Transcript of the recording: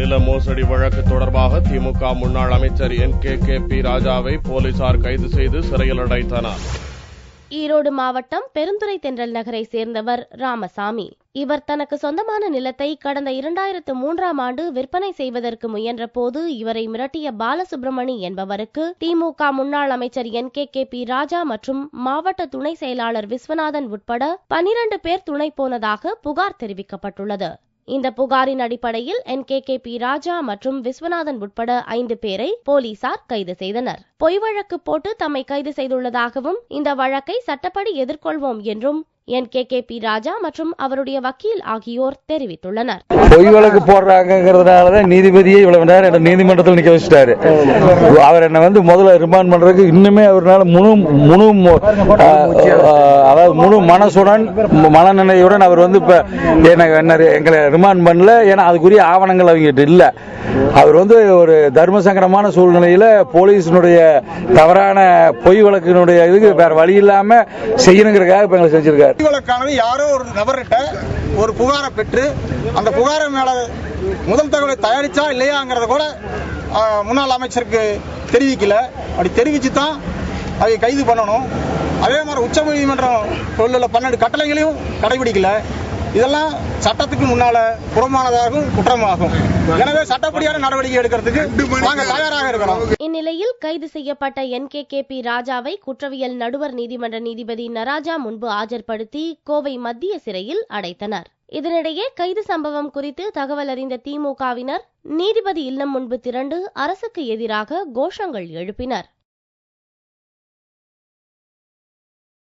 நில மோசடி வழக்கு தொடர்பாக திமுக முன்னாள் அமைச்சர் NKKP ராஜாவை போலீசார் கைது செய்து சிறையில் அடைத்தனர். ஈரோடு மாவட்டம் பெருந்துறை தென்றல் நகரை சேர்ந்தவர் ராமசாமி. இவர் தனக்கு சொந்தமான நிலத்தை கடந்த 2003ஆம் ஆண்டு விற்பனை செய்வதற்கு முயன்ற போது இவரை மிரட்டிய பாலசுப்ரமணி என்பவருக்கு திமுக முன்னாள் அமைச்சர் NKKP ராஜா மற்றும் மாவட்ட துணை செயலாளர் விஸ்வநாதன் உட்பட 12 பேர் துணை போனதாக புகார் தெரிவிக்கப்பட்டுள்ளது. இந்த புகாரின் அடிப்படையில் NKKP ராஜா மற்றும் விஸ்வநாதன் உட்பட 5 பேரை போலீசார் கைது செய்தனர். பொய் வழக்கு போட்டு தம்மை கைது செய்துள்ளதாகவும் இந்த வழக்கை சட்டப்படி எதிர்கொள்வோம் என்றும் NKKP ராஜா மற்றும் அவருடைய வக்கீல் ஆகியோர் தெரிவித்துள்ளனர். பொய் வழக்கு போடுறாங்கிறதுனாலதான் நீதிபதியே இவ்வளவு நேரம் நீதிமன்றத்தில் நிக்க வச்சுட்டாரு. அவர் என்ன முதல்ல ரிமாண்ட் பண்றதுக்கு இன்னுமே அவரால் முழு மனசுடன் மனநிலையுடன் அவர் இப்ப எங்களை ரிமாண்ட் பண்ணல. ஏன்னா அதுக்குரிய ஆவணங்கள் அவங்க இல்ல. அவர் ஒரு தர்ம சங்கடமான சூழ்நிலையில போலீஸினுடைய தவறான பொய் வழக்கினுடைய இதுக்கு வேற வழி இல்லாம செய்யணுங்கிறதுக்காக இப்ப எங்களை செஞ்சிருக்காரு. வழக்கானது யாரோ ஒரு நபர்கிட்ட ஒரு புகாரை பெற்று அந்த புகாரை மேல முதல் தகவலை தயாரிச்சா இல்லையாங்கிறத கூட முன்னாள் அமைச்சருக்கு தெரிவிக்கல. அப்படி தெரிவிச்சு தான் அதை கைது பண்ணணும். அதே மாதிரி உச்சநீதிமன்றம் சொல்லுள்ள 12 கட்டளைகளையும் கடைபிடிக்கல. இதெல்லாம் சட்டத்துக்கு முன்னால புறமானதாகும், குற்றமாகும். எனவே சட்டப்படியான நடவடிக்கை எடுக்கிறதுக்கு நாங்கள் தயாராக இருக்கிறோம். இந்நிலையில் கைது செய்யப்பட்ட NKKP ராஜாவை குற்றவியல் நடுவர் நீதிமன்ற நீதிபதி நராஜா முன்பு ஆஜர்படுத்தி கோவை மத்திய சிறையில் அடைத்தனர். இதனிடையே கைது சம்பவம் குறித்து தகவல் அறிந்த திமுகவினர் நீதிபதி இல்லம் முன்பு திரண்டு அரசுக்கு எதிராக கோஷங்கள் எழுப்பினர்.